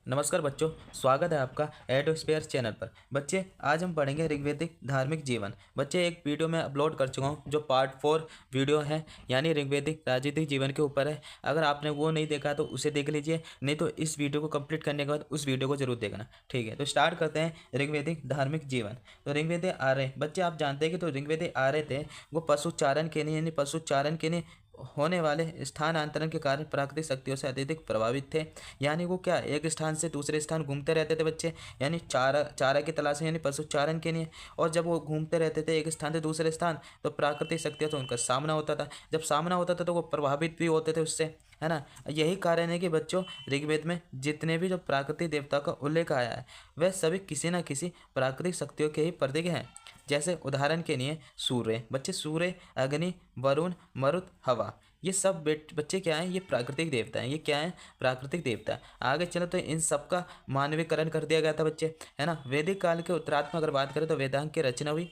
नमस्कार बच्चों, स्वागत है आपका एडोस्फीयर चैनल पर। बच्चे आज हम पढ़ेंगे ऋग्वेदिक धार्मिक जीवन। बच्चे एक वीडियो में अपलोड कर चुका हूँ जो पार्ट 4 वीडियो है, यानी ऋग्वेदिक राजनीतिक जीवन के ऊपर है। अगर आपने वो नहीं देखा तो उसे देख लीजिए, नहीं तो इस वीडियो को कंप्लीट करने के बाद उस वीडियो को जरूर देखना। ठीक है, तो स्टार्ट करते हैं ऋग्वेदिक धार्मिक जीवन। तो ऋग्वेदिक आर्य, बच्चे आप जानते हैं कि तो ऋग्वेदिक आर्य थे वो पशुचारण के लिए, यानी पशुचारण के लिए होने वाले स्थानांतरण के कारण प्राकृतिक शक्तियों से अत्यधिक प्रभावित थे। यानी वो क्या, एक स्थान से दूसरे स्थान घूमते रहते थे बच्चे, यानी चारा चारा की तलाश में, यानी पशुचारण के लिए। और जब वो घूमते रहते थे एक स्थान से दूसरे स्थान, तो प्राकृतिक शक्तियों से उनका सामना होता था। जब सामना होता था तो वो प्रभावित भी होते थे उससे, है ना। यही कारण है कि बच्चों ऋग्वेद में जितने भी जो प्राकृतिक देवता का उल्लेख आया है वह सभी किसी न किसी प्राकृतिक शक्तियों के ही प्रतीक हैं। जैसे उदाहरण के लिए सूर्य, बच्चे सूर्य, अग्नि, वरुण, मरुत, हवा, ये सब बच्चे क्या हैं, ये प्राकृतिक देवता हैं। ये क्या हैं, प्राकृतिक देवता। आगे चलो तो इन सब का मानवीकरण कर दिया गया था बच्चे, है ना। वैदिक काल के उत्तरार्ध में अगर बात करें तो वेदांग की रचना हुई।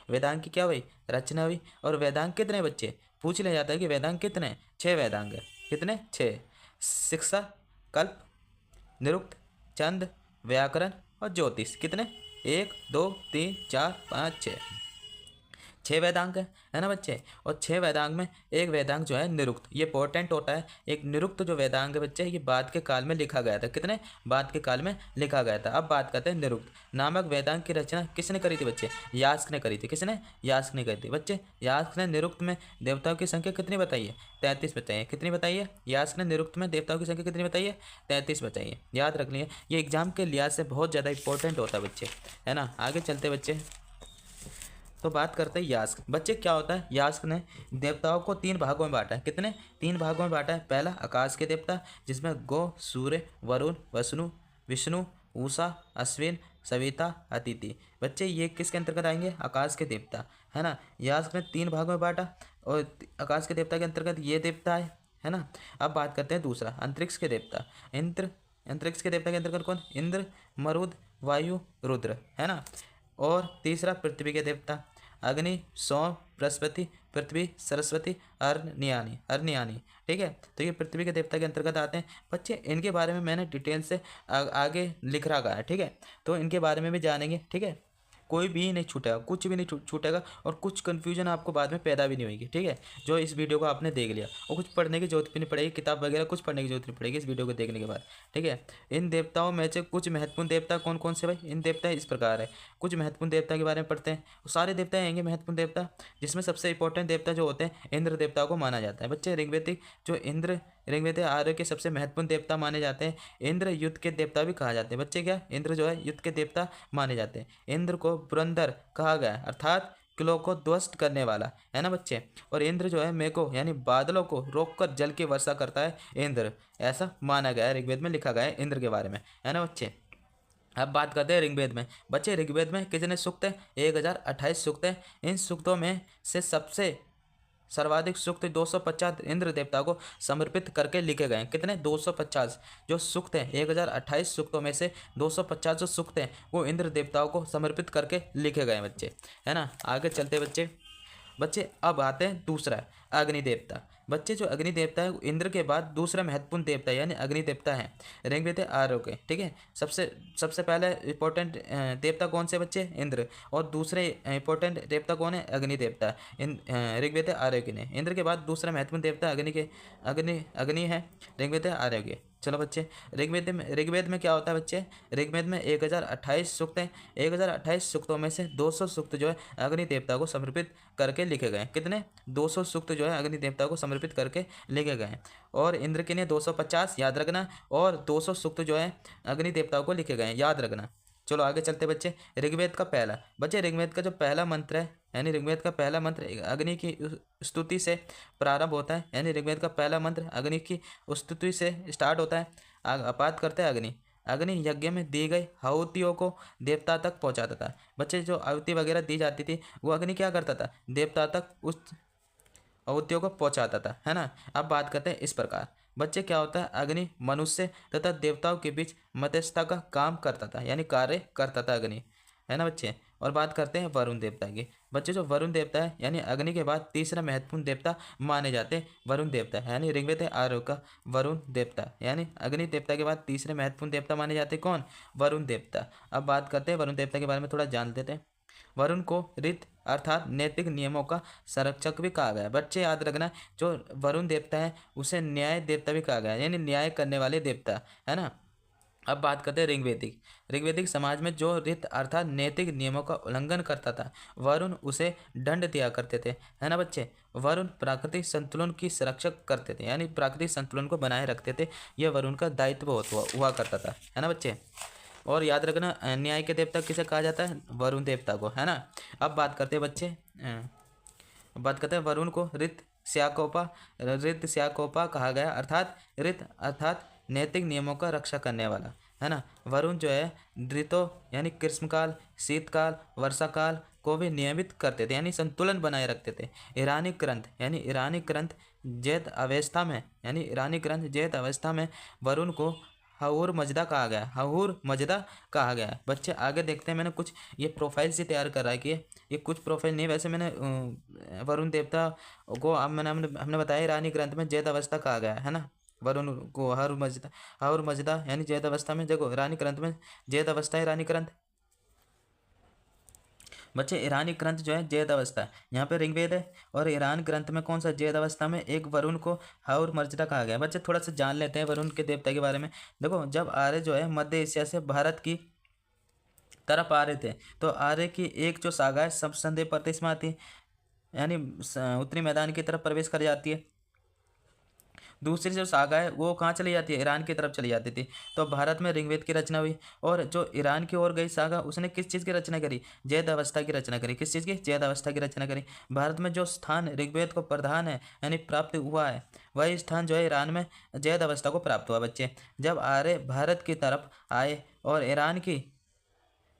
वेदांग की क्या हुई, रचना हुई। और वेदांग कितने बच्चे, पूछ लिया जाता है कि वेदांग कितने, 6 वेदांग है। कितने, 6। शिक्षा, कल्प, निरुक्त, छंद, व्याकरण और ज्योतिष। कितने, 1 2 3 4 5 6, 6 वेदांग है ना बच्चे। और 6 वेदांग में एक वेदांग जो है निरुक्त, ये इंपॉर्टेंट होता है। एक निरुक्त जो वेदांग है बच्चे, ये बाद के काल में लिखा गया था। कितने, बाद के काल में लिखा गया था। अब बात करते हैं निरुक्त नामक वेदांग की रचना किसने करी थी बच्चे, यास्क ने करी थी। किसने, यास्क ने करी थी बच्चे। यास्क ने निरुक्त में देवताओं की संख्या कितनी बताइए, 33 बताइए। कितनी बताइए, यास्क ने निरुक्त में देवताओं की संख्या कितनी बताइए, 33 बताइए। याद रख लिए, ये एग्जाम के लिहाज से बहुत ज़्यादा इंपॉर्टेंट होता है बच्चे, है ना। आगे चलते बच्चे, तो बात करते हैं यास्क। बच्चे क्या होता है, यास्क ने देवताओं को 3 भागों में बांटा है। कितने, 3 भागों में बांटा है। पहला आकाश के देवता, जिसमें गो, सूर्य, वरुण, विष्णु, उषा, अश्विन, सविता, अतिथि। बच्चे ये किसके अंतर्गत आएंगे, आकाश के देवता, है ना। यास्क ने 3 भागों में बांटा और आकाश के देवता के अंतर्गत ये देवता है ना। अब बात करते हैं दूसरा, अंतरिक्ष के देवता। अंतरिक्ष के देवता के अंतर्गत कौन, इंद्र, मरुद, वायु, रुद्र, है ना। और तीसरा पृथ्वी के देवता, अग्नि, सोम, बृहस्पति, पृथ्वी, सरस्वती, अर्नियानी। ठीक है, तो ये पृथ्वी के देवता के अंतर्गत आते हैं बच्चे। इनके बारे में मैंने डिटेल से आगे लिख रखा है। ठीक है, तो इनके बारे में भी जानेंगे। ठीक है, कोई भी नहीं छूटेगा, कुछ भी नहीं छूटेगा, और कुछ कन्फ्यूजन आपको बाद में पैदा भी नहीं होगी। ठीक है, जो इस वीडियो को आपने देख लिया, और कुछ पढ़ने की जरूरत भी नहीं पड़ेगी, किताब वगैरह कुछ पढ़ने की जरूरत नहीं पड़ेगी इस वीडियो को देखने के बाद। ठीक है, इन देवताओं में से कुछ महत्वपूर्ण देवता कौन कौन से भाई, इन देवता इस प्रकार है। कुछ महत्वपूर्ण देवता के बारे में पढ़ते हैं, सारे देवता आएंगे महत्वपूर्ण देवता, जिसमें सबसे इंपॉर्टेंट देवता जो होते हैं इंद्र देवता को माना जाता है बच्चे। ऋग्वेदिक आर्य के सबसे महत्वपूर्ण देवता माने जाते हैं। इंद्र युद्ध के देवता भी कहा जाते हैं बच्चे। क्या, इंद्र जो है युद्ध के देवता माने जाते हैं। इंद्र को पुरंदर कहा गया है, अर्थात किलों को ध्वस्त करने वाला, है ना बच्चे। और इंद्र जो है मेघों यानी बादलों को रोककर जल की वर्षा करता है इंद्र, ऐसा माना गया है, ऋग्वेद में लिखा गया है इंद्र के बारे में, है ना बच्चे। अब बात करते हैं ऋग्वेद में बच्चे। ऋग्वेद में कितने सूक्त हैं, 1028 सूक्त हैं। इन सूक्तों में से सबसे सर्वाधिक सूक्त 250 इंद्र देवता को समर्पित करके लिखे गए हैं। कितने, 250 जो सूक्त हैं, 1028 सूक्तों में से 250 जो सूक्त हैं वो इंद्र देवताओं को समर्पित करके लिखे गए हैं बच्चे, है ना। आगे चलते बच्चे। अब आते हैं दूसरा, अग्नि देवता। बच्चे जो अग्नि देवता है इंद्र के बाद दूसरा महत्वपूर्ण देवता यानी अग्नि देवता है ऋग्वेद आर्यों के। ठीक है, सबसे सबसे पहले इंपॉर्टेंट देवता कौन से बच्चे, इंद्र। और दूसरे इंपॉर्टेंट देवता कौन है, अग्नि देवता, इन ऋग्वेद आर्य के ने। इंद्र के बाद दूसरा महत्वपूर्ण देवता अग्नि है ऋग्वेद आर्य के। चलो बच्चे, ऋग्वेद में क्या होता है बच्चे, ऋग्वेद में 1028 सूक्त हैं। 1028 सूक्तों में से 200 सूक्त जो है अग्नि देवता को समर्पित करके लिखे गए हैं। कितने, 200 सूक्त जो है अग्नि देवता को समर्पित करके लिखे गए हैं। और इंद्र के लिए 250 याद रखना, और 200 सूक्त जो है अग्नि देवताओं को लिखे गए हैं, याद रखना। चलो आगे चलते बच्चे। ऋग्वेद का पहला, बच्चे ऋग्वेद का जो पहला मंत्र है, यानी ऋग्वेद का पहला मंत्र अग्नि की स्तुति से प्रारंभ होता है। यानी ऋग्वेद का पहला मंत्र अग्नि की स्तुति से स्टार्ट होता है। बात करते हैं अग्नि। अग्नि यज्ञ में दी गई आहुतियों को देवता तक पहुंचाता था बच्चे। जो आहुति वगैरह दी जाती थी वो अग्नि क्या करता था, देवता तक उस आहुतियों को पहुंचाता था, है ना। अब बात करते हैं इस प्रकार बच्चे, क्या होता है, अग्नि मनुष्य तथा देवताओं के बीच मध्यस्थता का काम करता था, यानी कार्य करता था अग्नि, है ना बच्चे। और बात करते हैं वरुण देवता की। बच्चे जो वरुण देवता है यानी अग्नि के बाद तीसरा महत्वपूर्ण देवता माने जाते हैं वरुण देवता, यानी ऋग्वेद आरोह का वरुण देवता, यानी अग्नि देवता के बाद तीसरे महत्वपूर्ण देवता माने जाते हैं कौन? वरुण देवता। अब बात करते हैं वरुण देवता के बारे में, थोड़ा जान लेते हैं। वरुण को ऋत अर्थात नैतिक नियमों का संरक्षक भी कहा गया है। बच्चे याद रखना, जो वरुण देवता है उसे न्याय देवता भी कहा गया है, यानी न्याय करने वाले देवता, है ना। अब बात करते हैं ऋग्वेदिक। ऋग्वेदिक समाज में जो ऋत अर्थात नैतिक नियमों का उल्लंघन करता था, वरुण उसे दंड दिया करते थे, है ना बच्चे। वरुण प्राकृतिक संतुलन की संरक्षक करते थे, यानी प्राकृतिक संतुलन को बनाए रखते थे, यह वरुण का दायित्व हुआ करता था, है ना बच्चे। और याद रखना, न्याय के देवता किसे कहा जाता है? वरुण देवता को, है ना। अब बात करते हैं बच्चे, बात करते हैं वरुण को ऋत स्याकोपा कहा गया, अर्थात ऋत अर्थात नैतिक नियमों का रक्षा करने वाला, है ना। वरुण जो है ऋतु यानी ग्रीष्मकाल, शीतकाल, वर्षाकाल को भी नियमित करते थे, यानी संतुलन बनाए रखते थे। ईरानी ग्रंथ जैद अवस्था में, यानी ईरानी ग्रंथ जैद अवस्था में वरुण को हऊर मजदा कहा गया। बच्चे आगे देखते हैं, मैंने कुछ ये प्रोफाइल से तैयार कर रहा है कि ये कुछ प्रोफाइल नहीं, वैसे मैंने वरुण देवता को हमने बताया ईरानी ग्रंथ में जैद अवस्था कहा गया है ना। वरुण को हऊर मजदा यानी जैद अवस्था में, देखो ईरानी ग्रंथ में जैद अवस्था है ईरानी ग्रंथ। बच्चे ईरानी ग्रंथ जो है जैद अवस्था, यहाँ पे ऋग्वेद है, और ईरान ग्रंथ में कौन सा? जैद अवस्था में एक वरुण को हऊर मर्जदा कहा गया। बच्चे थोड़ा सा जान लेते हैं वरुण के देवता के बारे में। देखो, जब आर्य जो है मध्य एशिया से भारत की तरफ आ रहे थे, तो आर्य की एक जो सागा है सब संदेह प्रदेश में आती है, यानी उत्तरी मैदान की तरफ प्रवेश कर जाती है। दूसरी जो सागा है वो कहाँ चली जाती है? ईरान की तरफ चली जाती थी। तो भारत में ऋग्वेद की रचना हुई, और जो ईरान की ओर गई सागा उसने किस चीज़ की रचना करी? जैद अवस्था की रचना करी। किस चीज़ की? जैद अवस्था की रचना करी। भारत में जो स्थान ऋग्वेद को प्रधान है यानी प्राप्त हुआ है, वही स्थान जो है ईरान में जैद अवस्था को प्राप्त हुआ। बच्चे जब आर्य भारत की तरफ आए और ईरान की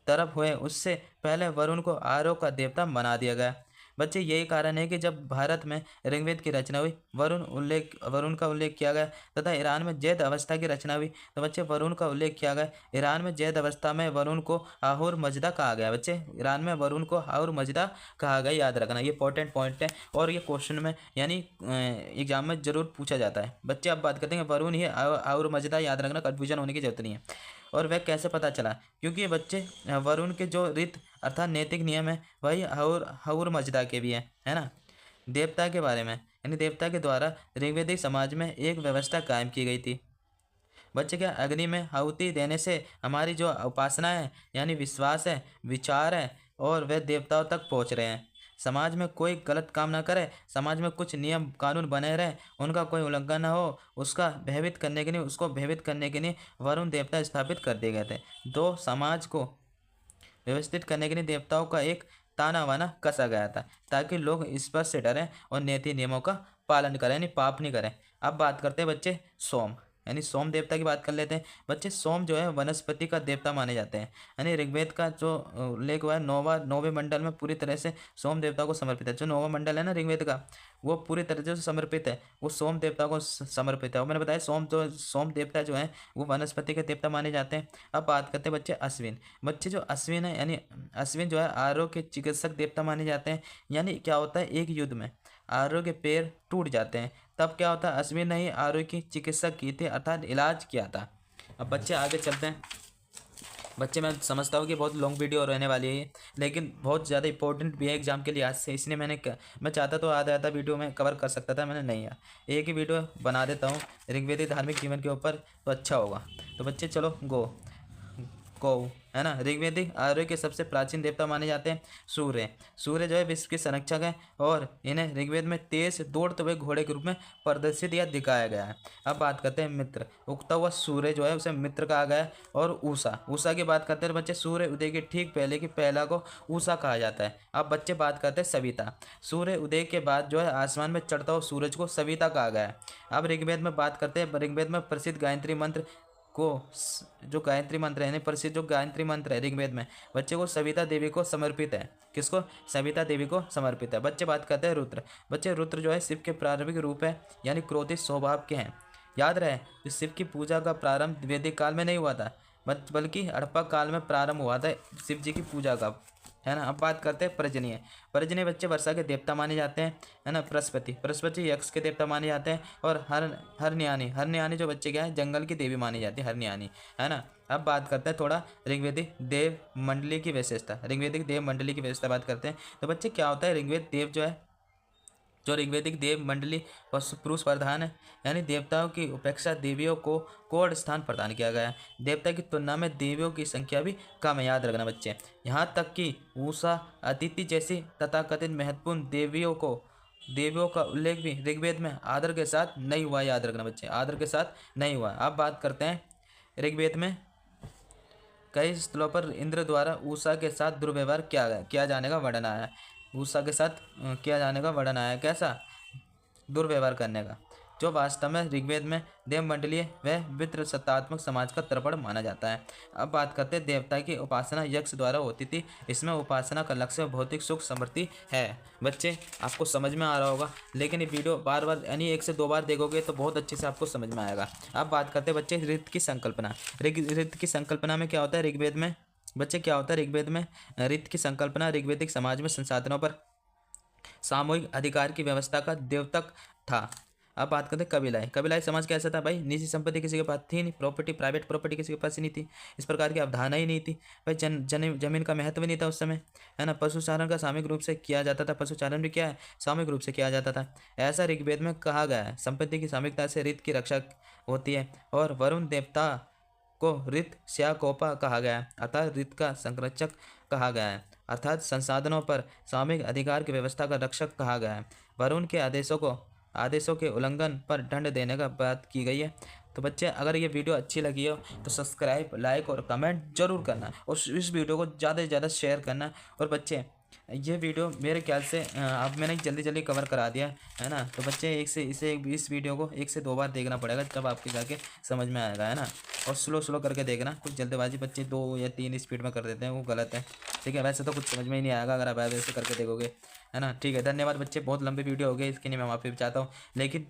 तरफ हुए, उससे पहले वरुण को आर्यों का देवता बना दिया गया। बच्चे यही कारण है कि जब भारत में ऋग्वेद की रचना हुई, वरुण का उल्लेख किया गया, तथा ईरान में जैद अवस्था की रचना हुई तो बच्चे वरुण का उल्लेख किया गया। ईरान में जैद अवस्था में वरुण को आहूर मजदा कहा गया। बच्चे ईरान में वरुण को आहूर मजदा कहा गया, याद रखना, ये इंपॉर्टेंट पॉइंट है और ये क्वेश्चन में यानी एग्जाम में जरूर पूछा जाता है। बच्चे अब बात करते हैं वरुण ही आहूर मजदा, याद रखना, कन्फ्यूजन होने की जरूरत नहीं है। और वह कैसे पता चला? क्योंकि ये बच्चे वरुण के जो रीत अर्थात नैतिक नियम है वही हऊर मजदा के भी है ना। देवता के बारे में, यानी देवता के द्वारा ऋग्वेदिक समाज में एक व्यवस्था कायम की गई थी। बच्चे क्या? अग्नि में आहुति देने से हमारी जो उपासना है यानी विश्वास है, विचार है, और वे देवताओं तक पहुँच रहे हैं। समाज में कोई गलत काम ना करे, समाज में कुछ नियम कानून बने रहे, उनका कोई उल्लंघन ना हो, उसको भयभीत करने के लिए वरुण देवता स्थापित कर दिए गए थे। दो समाज को व्यवस्थित करने के लिए देवताओं का एक ताना वाना कसा गया था, ताकि लोग स्पर्श से डरें और नैतिक नियमों का पालन करें, यानी पाप नहीं करें। अब बात करते हैं बच्चे सोम, यानी सोम देवता की बात कर लेते हैं। बच्चे सोम जो है वनस्पति का देवता माने जाते हैं, यानी ऋग्वेद का जो उल्लेख हुआ है नौवें मंडल में पूरी तरह से सोम देवता को समर्पित है। जो नौवां मंडल है ना ऋग्वेद का, वो पूरी तरह से समर्पित है, वो सोम देवता को समर्पित है। और मैंने बताया सोम देवता जो है वो वनस्पति के देवता माने जाते हैं। अब बात करते हैं बच्चे अश्विन। बच्चे जो अश्विन है यानी अश्विन जो है आरोग्य के चिकित्सक देवता माने जाते हैं। यानी क्या होता है, एक युद्ध में आरोग्य के पैर टूट जाते हैं, तब क्या होता है, अश्विन ने ही आरोग्य की चिकित्सक की थी अर्थात इलाज किया था। अब बच्चे आगे चलते हैं। बच्चे मैं समझता हूँ कि बहुत लॉन्ग वीडियो रहने वाली है, लेकिन बहुत ज़्यादा इंपॉर्टेंट भी है एग्जाम के लिहाज से, इसलिए मैं चाहता तो आधा वीडियो में कवर कर सकता था, मैंने नहीं है, एक ही वीडियो बना देता हूँ ऋग्वेदिक धार्मिक जीवन के ऊपर, तो अच्छा होगा। तो बच्चे चलो गो है ना। ऋग्वेदिक आर्यों के सबसे प्राचीन देवता माने जाते हैं सूर्य जो है विश्व के संरक्षक है, और इन्हें ऋग्वेद में तेज दौड़ते हुए घोड़े के रूप में प्रदर्शित या दिखाया गया है। अब बात करते हैं मित्र। उगता हुआ सूर्य जो है उसे मित्र कहा गया है। और उषा की बात करते हैं बच्चे, सूर्य उदय के ठीक पहले की पहला को उषा कहा जाता है। अब बच्चे बात करते हैं सविता। सूर्य उदय के बाद जो है आसमान में चढ़ता हुआ सूरज को सविता कहा गया है। अब ऋग्वेद में बात करते हैं, ऋग्वेद में प्रसिद्ध गायत्री मंत्र को, जो गायत्री मंत्र है प्रसिद्ध जो गायत्री मंत्र है ऋग्वेद में, बच्चे को सविता देवी को समर्पित है। किसको? सविता देवी को समर्पित है। बच्चे बात करते हैं रुद्र। बच्चे रुद्र जो है शिव के प्रारंभिक रूप है, यानी क्रोधित स्वभाव के हैं। याद रहे, इस शिव की पूजा का प्रारंभ वैदिक काल में नहीं हुआ था, बल्कि हड़प्पा काल में प्रारंभ हुआ था शिव जी की पूजा का। है ना। अब बात करते हैं पर्जन्य। पर्जन्य बच्चे वर्षा के देवता माने जाते हैं, है ना। बृहस्पति, बृहस्पति यक्ष के देवता माने जाते हैं। और हरनियानी, हरनियानी जो बच्चे क्या है, जंगल की देवी मानी जाती है हरनियानी, है ना। अब बात करते हैं थोड़ा ऋग्वेदिक देव मंडली की विशेषता, ऋग्वेदिक देव मंडली की विशेषता बात करते हैं। तो बच्चे क्या होता है, ऋग्वेद देव जो है, जो ऋग्वेदिक देव मंडली पुरुष प्रधान है, यानी देवताओं की उपेक्षा देवियों को कोड स्थान प्रदान किया गया है। देवता की तुलना में देवियों की संख्या भी कम है, याद रखना बच्चे। यहाँ तक कि उषा, अदिति जैसी तथाकथित महत्वपूर्ण देवियों का उल्लेख भी ऋग्वेद में आदर के साथ नहीं हुआ, याद रखना बच्चे, आदर के साथ नहीं हुआ। अब बात करते हैं ऋग्वेद में कई स्थलों पर इंद्र द्वारा उषा के साथ दुर्व्यवहार किया जाने का वर्णन आया है। उषा के साथ किया जाने का वर्णन आया है, कैसा, दुर्व्यवहार करने का, जो वास्तव में ऋग्वेद में देवमंडलीय व वित्र सत्तात्मक समाज का तर्पण माना जाता है। अब बात करते हैं देवता की उपासना यक्ष द्वारा होती थी। इसमें उपासना का लक्ष्य भौतिक सुख समृद्धि है। बच्चे आपको समझ में आ रहा होगा, लेकिन ये वीडियो बार बार यानी 1 से 2 बार देखोगे तो बहुत अच्छे से आपको समझ में आएगा। अब बात करते हैं बच्चे ऋत की संकल्पना। ऋत की संकल्पना में क्या होता है ऋग्वेद में, बच्चे क्या होता है ऋग्वेद में, ऋत की संकल्पना ऋग्वेदिक समाज में संसाधनों पर सामूहिक अधिकार की व्यवस्था का द्योतक था। अब बात करते हैं कबीलाई। कबीलाई समाज कैसा था भाई, निजी संपत्ति किसी के पास थी नहीं, प्रॉपर्टी प्राइवेट प्रॉपर्टी किसी के पास ही नहीं थी, इस प्रकार की अवधारणा ही नहीं थी भाई। जमीन का महत्व नहीं था उस समय, है ना। पशुचारण का सामूहिक रूप से किया जाता था, पशुचारण भी क्या है, सामूहिक रूप से किया जाता था, ऐसा ऋग्वेद में कहा गया है। संपत्ति की सामूहिकता से ऋत की रक्षा होती है। और वरुण देवता को ऋत श्याकोपा कहा गया है, अर्थात ऋत का संरक्षक कहा गया है, अर्थात संसाधनों पर सामूहिक अधिकार की व्यवस्था का रक्षक कहा गया है। वरुण के आदेशों के उल्लंघन पर दंड देने का बात की गई है। तो बच्चे अगर ये वीडियो अच्छी लगी हो तो सब्सक्राइब, लाइक और कमेंट जरूर करना, और इस वीडियो को ज़्यादा से ज़्यादा शेयर करना। और बच्चे ये वीडियो मेरे ख्याल से अब मैंने जल्दी कवर करा दिया है ना। तो बच्चे इस वीडियो को 1 से 2 बार देखना पड़ेगा, तब आपके जाके समझ में आएगा, है ना। और स्लो करके देखना, कुछ जल्दबाजी बच्चे 2 या 3 स्पीड में कर देते हैं, वो गलत है, ठीक है। वैसे तो कुछ समझ में ही नहीं आएगा अगर आप ऐसे करके देखोगे, है ना। ठीक है, धन्यवाद बच्चे, बहुत लंबी वीडियो हो गई, इसके लिए मैं माफ़ी चाहता हूँ, लेकिन